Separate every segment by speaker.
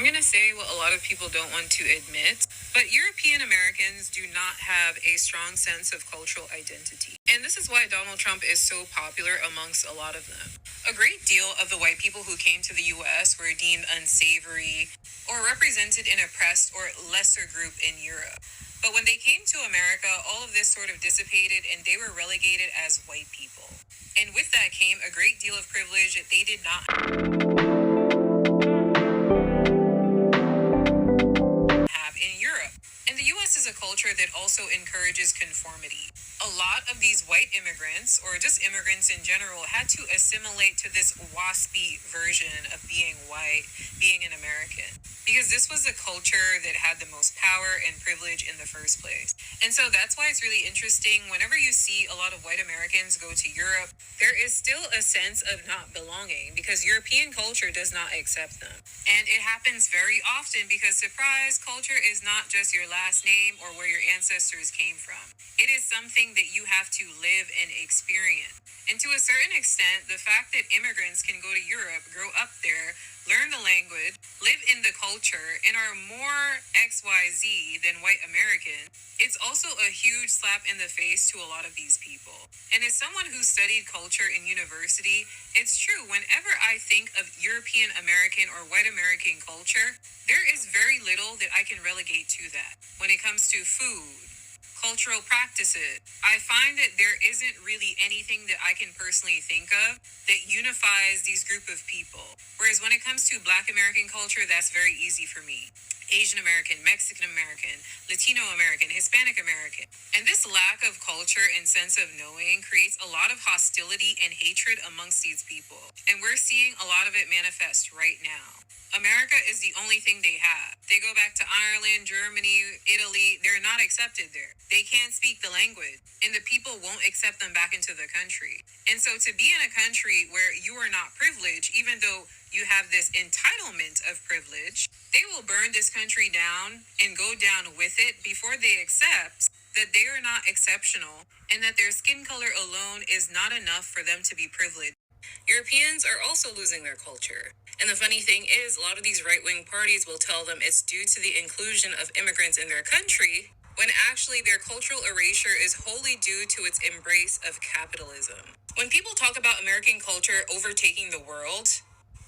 Speaker 1: I'm going to say what a lot of people don't want to admit, but European Americans do not have a strong sense of cultural identity. And this is why Donald Trump is so popular amongst a lot of them. A great deal of the white people who came to the US were deemed unsavory or represented an oppressed or lesser group in Europe. But when they came to America, all of this sort of dissipated and they were relegated as white people. And with that came a great deal of privilege that they did not have in Europe. And the US is a culture that also encourages conformity. A lot of these white immigrants, or just immigrants in general, had to assimilate to this waspy version of being white, being an American. Because this was the culture that had the most power and privilege in the first place. And so that's why it's really interesting. Whenever you see a lot of white Americans go to Europe, there is still a sense of not belonging because European culture does not accept them. And it happens very often because, surprise, culture is not just your last name or where your ancestors came from. It is something that you have to live and experience. And to a certain extent, the fact that immigrants can go to Europe, grow up there, learn the language, live in the culture, and are more XYZ than white Americans, it's also a huge slap in the face to a lot of these people. And as someone who studied culture in university, it's true, whenever I think of European American or white American culture, there is very little that I can relegate to that. When it comes to food, cultural practices, I find that there isn't really anything that I can personally think of that unifies these group of people. Whereas when it comes to Black American culture, that's very easy for me. Asian American, Mexican American, Latino American, Hispanic American. And this lack of culture and sense of knowing creates a lot of hostility and hatred amongst these people. And we're seeing a lot of it manifest right now. America is the only thing they have. They go back to Ireland, Germany, Italy, they're not accepted there. They can't speak the language, and the people won't accept them back into the country. And so to be in a country where you are not privileged, even though you have this entitlement of privilege, they will burn this country down and go down with it before they accept that they are not exceptional and that their skin color alone is not enough for them to be privileged. Europeans are also losing their culture. And the funny thing is, a lot of these right-wing parties will tell them it's due to the inclusion of immigrants in their country, when actually their cultural erasure is wholly due to its embrace of capitalism. When people talk about American culture overtaking the world,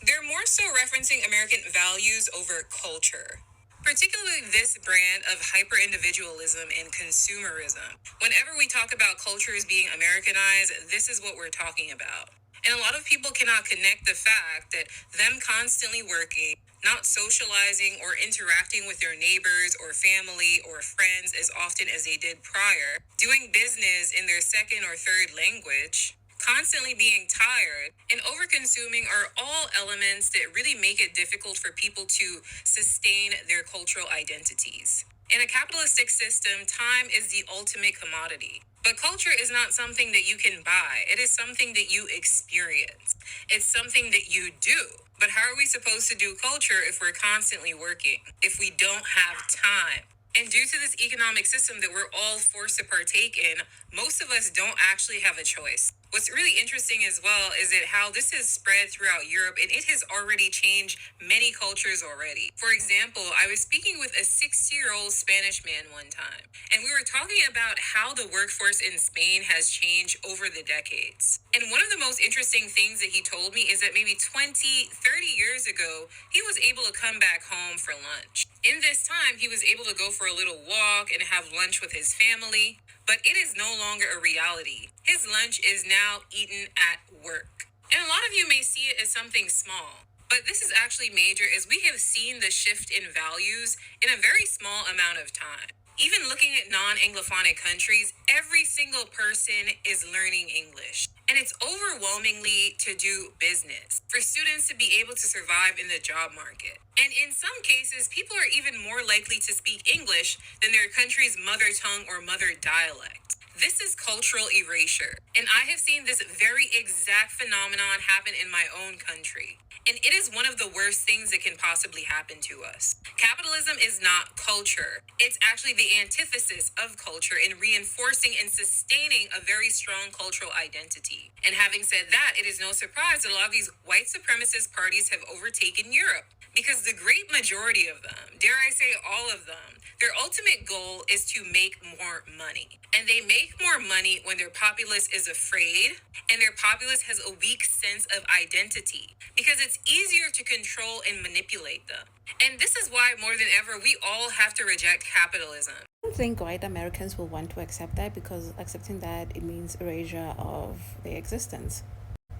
Speaker 1: they're more so referencing American values over culture. Particularly this brand of hyper-individualism and consumerism. Whenever we talk about cultures being Americanized, this is what we're talking about. And a lot of people cannot connect the fact that them constantly working, not socializing or interacting with their neighbors or family or friends as often as they did prior, doing business in their second or third language, constantly being tired, and over-consuming are all elements that really make it difficult for people to sustain their cultural identities. In a capitalistic system, time is the ultimate commodity. But culture is not something that you can buy. It is something that you experience. It's something that you do. But how are we supposed to do culture if we're constantly working, if we don't have time? And due to this economic system that we're all forced to partake in, most of us don't actually have a choice. What's really interesting as well is that how this has spread throughout Europe, and it has already changed many cultures already. For example, I was speaking with a 60-year-old Spanish man one time, and we were talking about how the workforce in Spain has changed over the decades. And one of the most interesting things that he told me is that maybe 20, 30 years ago, he was able to come back home for lunch. In this time, he was able to go for a little walk and have lunch with his family, but it is no longer a reality. His lunch is now eaten at work. And a lot of you may see it as something small, but this is actually major as we have seen the shift in values in a very small amount of time. Even looking at non-Anglophonic countries, every single person is learning English. And it's overwhelmingly to do business, for students to be able to survive in the job market. And in some cases, people are even more likely to speak English than their country's mother tongue or mother dialect. This is cultural erasure. And I have seen this very exact phenomenon happen in my own country. And it is one of the worst things that can possibly happen to us. Capitalism is not culture. It's actually the antithesis of culture in reinforcing and sustaining a very strong cultural identity. And having said that, it is no surprise that a lot of these white supremacist parties have overtaken Europe. Because the great majority of them, dare I say all of them, their ultimate goal is to make more money. And they make more money when their populace is afraid and their populace has a weak sense of identity because it's easier to control and manipulate them. And this is why, more than ever, we all have to reject capitalism.
Speaker 2: I don't think white Americans will want to accept that, because accepting that, it means erasure of their existence.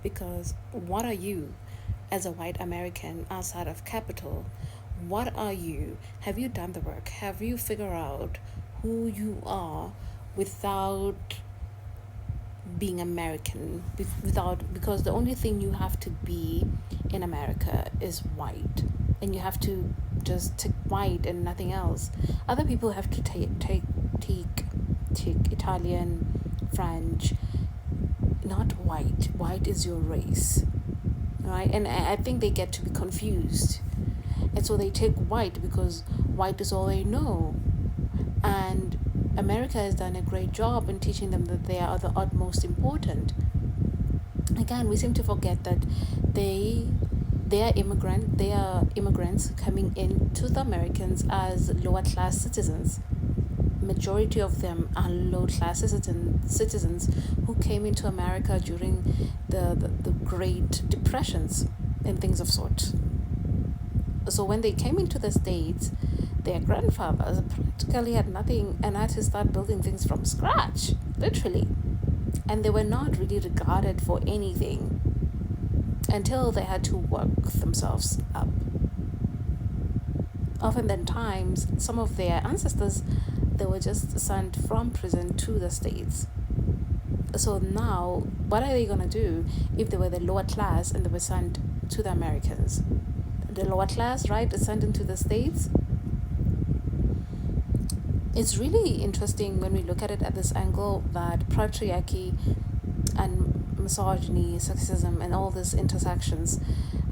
Speaker 2: Because what are you as a white American outside of capital? What are you? Have you done the work? Have you figured out who you are without being American? Because the only thing you have to be in America is white, and you have to just take white and nothing else. Other people have to take Italian, French, not white. White is your race, right? And I think they get to be confused, and so they take white because white is all they know. And America has done a great job in teaching them that they are the utmost important. Again, we seem to forget that they are immigrants coming into the Americans as lower class citizens. Majority of them are low class citizens who came into America during the Great Depressions and things of sort. So when they came into the States, their grandfathers practically had nothing and had to start building things from scratch, literally. And they were not really regarded for anything until they had to work themselves up. Oftentimes, some of their ancestors, they were just sent from prison to the States. So now, what are they going to do if they were the lower class and they were sent to the Americans? The lower class, right, is sent into the States. It's really interesting when we look at it at this angle, that patriarchy and misogyny, sexism, and all these intersections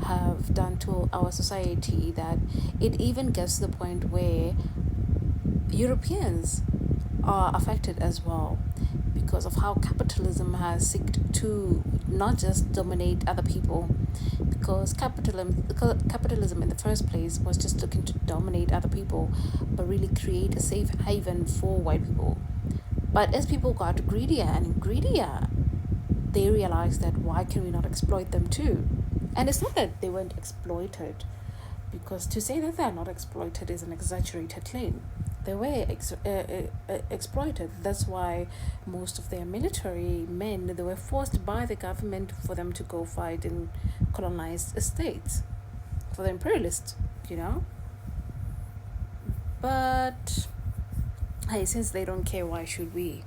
Speaker 2: have done to our society, that it even gets to the point where Europeans are affected as well, because of how capitalism has sought to not just dominate other people, because capitalism in the first place was just looking to dominate other people, but really create a safe haven for white people. But as people got greedier and greedier, they realized that why can we not exploit them too? And it's not that they weren't exploited, because to say that they're not exploited is an exaggerated claim. They were exploited. That's why most of their military men, they were forced by the government for them to go fight in colonized states for the imperialists, you know. But hey, since they don't care, why should we?